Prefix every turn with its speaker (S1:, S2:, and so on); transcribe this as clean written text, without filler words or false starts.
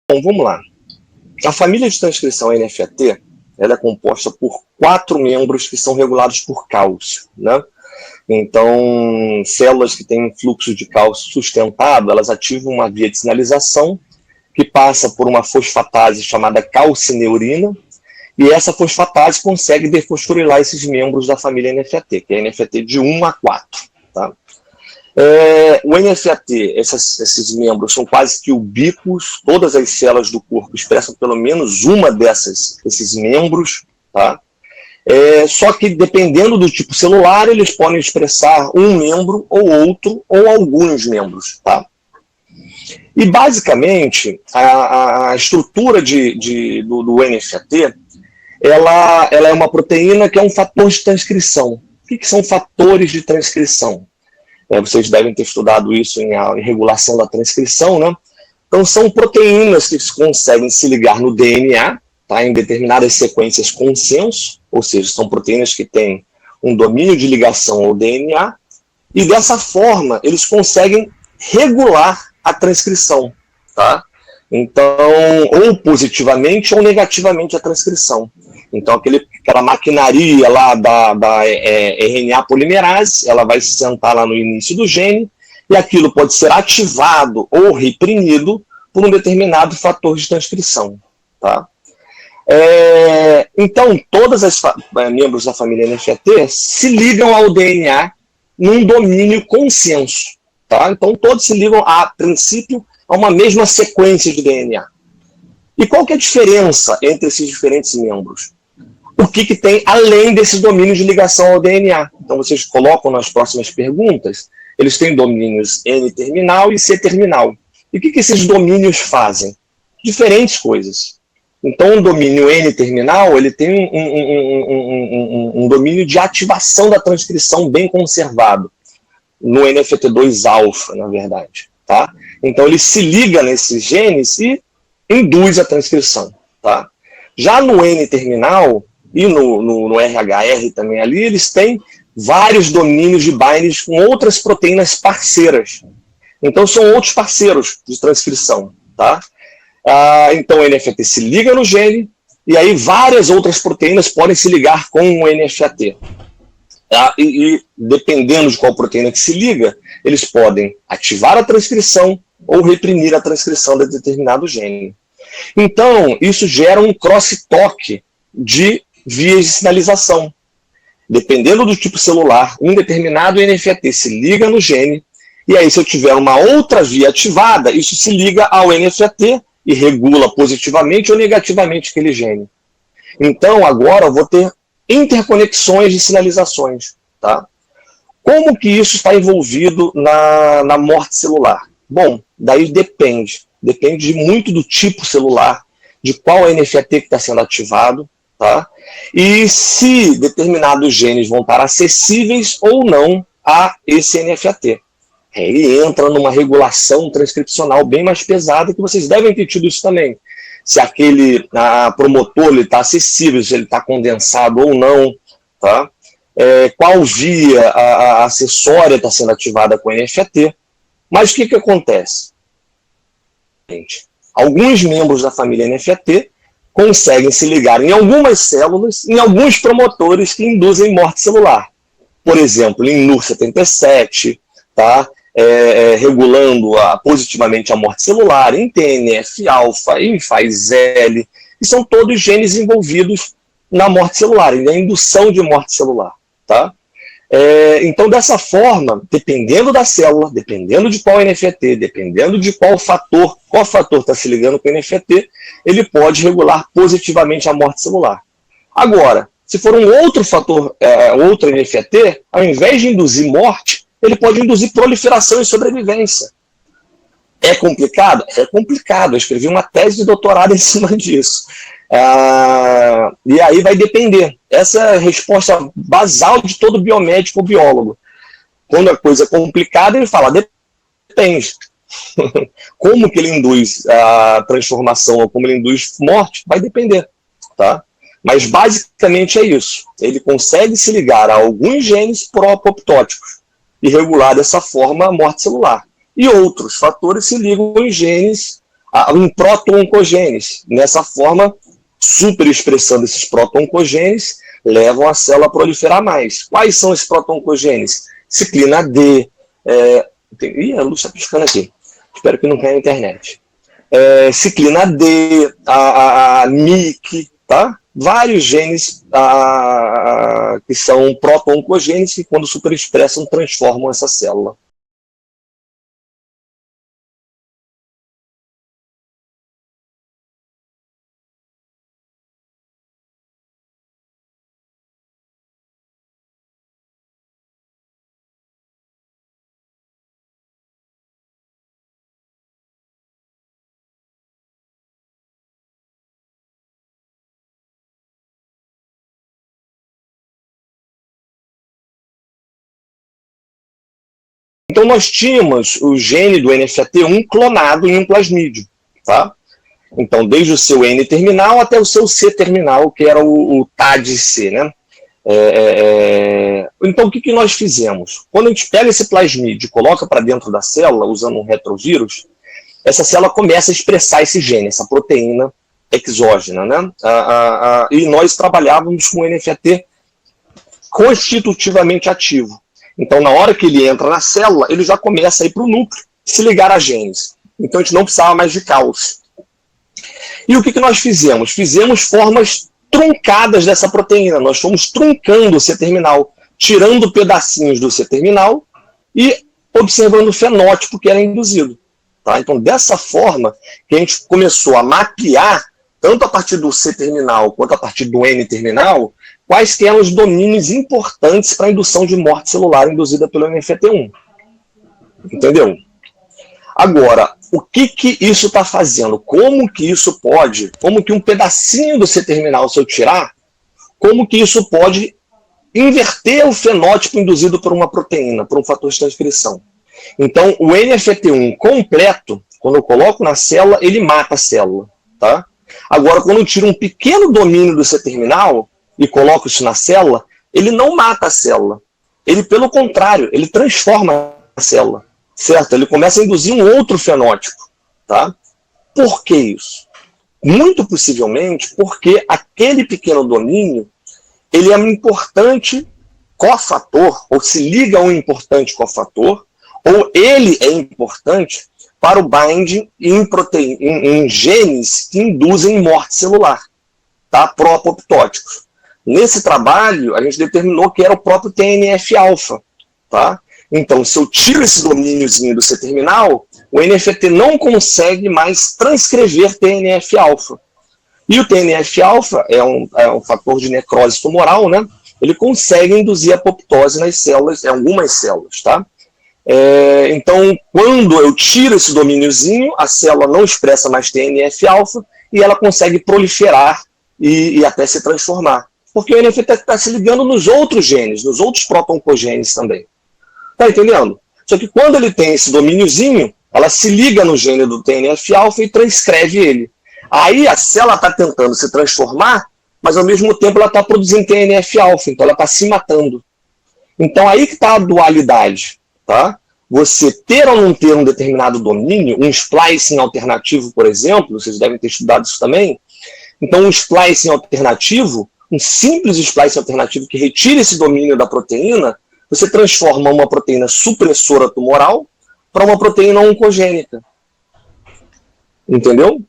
S1: Bom, vamos lá. A família de transcrição NFAT, ela é composta por 4 membros que são regulados por cálcio, né? Então, células que têm fluxo de cálcio sustentado, elas ativam uma via de sinalização que passa por uma fosfatase chamada calcineurina, e essa fosfatase consegue defosforilar esses membros da família NFAT, que é NFAT de 1 a 4. Tá? O NFAT, esses membros são quase que ubíquos, todas as células do corpo expressam pelo menos uma desses membros, tá? Só que dependendo do tipo celular, eles podem expressar um membro ou outro, ou alguns membros, tá? E basicamente, a estrutura do NFAT, ela é uma proteína que é um fator de transcrição. O que são fatores de transcrição? Vocês devem ter estudado isso em regulação da transcrição, né? Então, são proteínas que conseguem se ligar no DNA, tá, em determinadas sequências consenso, ou seja, são proteínas que têm um domínio de ligação ao DNA, e dessa forma, eles conseguem regular a transcrição, tá? Então, ou positivamente ou negativamente a transcrição. Então, aquela maquinaria lá da RNA polimerase, ela vai se sentar lá no início do gene, e aquilo pode ser ativado ou reprimido por um determinado fator de transcrição. Tá? Então, todos os membros da família NFAT se ligam ao DNA num domínio consenso. Tá? Então, todos se ligam, a princípio, a uma mesma sequência de DNA. E qual que é a diferença entre esses diferentes membros? O que tem além desses domínios de ligação ao DNA? Então, vocês colocam nas próximas perguntas, eles têm domínios N-terminal e C-terminal. E o que esses domínios fazem? Diferentes coisas. Então, o domínio N-terminal, ele tem um domínio de ativação da transcrição bem conservado, no NFAT2-alfa, na verdade. Tá? Então, ele se liga nesses genes e induz a transcrição. Tá? Já no N-terminal e no RHR também ali, eles têm vários domínios de bindings com outras proteínas parceiras. Então, são outros parceiros de transcrição. Tá? Então, o NFAT se liga no gene, e aí várias outras proteínas podem se ligar com o NFAT. E dependendo de qual proteína que se liga, eles podem ativar a transcrição ou reprimir a transcrição de determinado gene. Então, isso gera um crosstalk de vias de sinalização. Dependendo do tipo celular, um determinado NFAT se liga no gene, e aí se eu tiver uma outra via ativada, isso se liga ao NFAT e regula positivamente ou negativamente aquele gene. Então, agora eu vou ter interconexões de sinalizações. Tá? Como que isso está envolvido na morte celular? Bom, daí depende. Depende muito do tipo celular, de qual NFAT que está sendo ativado, tá? E se determinados genes vão estar acessíveis ou não a esse NFAT. Ele entra numa regulação transcricional bem mais pesada, que vocês devem ter tido isso também. Se aquele promotor está acessível, se ele está condensado ou não, tá? Qual via acessória está sendo ativada com o NFAT. Mas o que acontece? Alguns membros da família NFAT conseguem se ligar em algumas células, em alguns promotores que induzem morte celular. Por exemplo, em NUR77, tá? Regulando positivamente a morte celular, em TNF-alfa, em FAS-L, e são todos genes envolvidos na morte celular, na indução de morte celular. Tá? Então, dessa forma, dependendo da célula, dependendo de qual NFAT, dependendo de qual fator está se ligando com o NFAT, ele pode regular positivamente a morte celular. Agora, se for um outro fator, outro NFAT, ao invés de induzir morte, ele pode induzir proliferação e sobrevivência. É complicado? É complicado. Eu escrevi uma tese de doutorado em cima disso. E aí vai depender. Essa é a resposta basal de todo biomédico ou biólogo. Quando a coisa é complicada, ele fala, depende. Como que ele induz a transformação ou como ele induz morte, vai depender. Tá? Mas basicamente é isso. Ele consegue se ligar a alguns genes pró-apoptóticos e regular dessa forma a morte celular. E outros fatores se ligam em genes em proto-oncogênese. Nessa forma, superexpressando esses proto-oncogenes, levam a célula a proliferar mais. Quais são esses proto-oncogenes? Ciclina D. A luz está piscando aqui. Espero que não caia na internet. Ciclina D, a MYC, tá? Vários genes que são proto-oncogenes que, quando superexpressam, transformam essa célula. Então, nós tínhamos o gene do NFAT1 clonado em um plasmídio, tá? Então, desde o seu N terminal até o seu C terminal, que era o TAD-C, né? Então, o que nós fizemos? Quando a gente pega esse plasmídio e coloca para dentro da célula, usando um retrovírus, essa célula começa a expressar esse gene, essa proteína exógena, né? E nós trabalhávamos com o NFAT constitutivamente ativo. Então, na hora que ele entra na célula, ele já começa a ir para o núcleo, se ligar a genes. Então, a gente não precisava mais de caos. E o que nós fizemos? Fizemos formas truncadas dessa proteína. Nós fomos truncando o C-terminal, tirando pedacinhos do C-terminal e observando o fenótipo que era induzido. Tá? Então, dessa forma, que a gente começou a mapear, tanto a partir do C-terminal quanto a partir do N-terminal, quais que eram os domínios importantes para a indução de morte celular induzida pelo NFAT1. Entendeu? Agora, o que isso está fazendo? Como que isso pode, como que um pedacinho do C-terminal, se eu tirar, como que isso pode inverter o fenótipo induzido por uma proteína, por um fator de transcrição? Então, o NFAT1 completo, quando eu coloco na célula, ele mata a célula. Tá? Agora, quando eu tiro um pequeno domínio do C-terminal e coloco isso na célula, ele não mata a célula. Ele, pelo contrário, ele transforma a célula. Certo? Ele começa a induzir um outro fenótipo. Tá? Por que isso? Muito possivelmente porque aquele pequeno domínio ele é um importante cofator, ou se liga a um importante cofator, ou ele é importante para o binding em genes que induzem morte celular, tá? Pró-apoptóticos. Nesse trabalho, a gente determinou que era o próprio TNF-alfa. Tá? Então, se eu tiro esse domíniozinho do C-terminal, o NFAT não consegue mais transcrever TNF-alfa. E o TNF-alfa é um fator de necrose tumoral, né? Ele consegue induzir apoptose nas células, em algumas células. Tá? Então, quando eu tiro esse domíniozinho, a célula não expressa mais TNF-alfa e ela consegue proliferar e até se transformar. Porque o NFAT está se ligando nos outros genes, nos outros proto-oncogenes também. Tá entendendo? Só que quando ele tem esse domíniozinho, ela se liga no gene do TNF-alfa e transcreve ele. Aí a célula está tentando se transformar, mas ao mesmo tempo ela está produzindo TNF-alfa, então ela está se matando. Então aí que está a dualidade. Tá? Você ter ou não ter um determinado domínio, um splicing alternativo, por exemplo, vocês devem ter estudado isso também. Então um splicing alternativo, um simples splicing alternativo que retira esse domínio da proteína, você transforma uma proteína supressora tumoral para uma proteína oncogênica. Entendeu?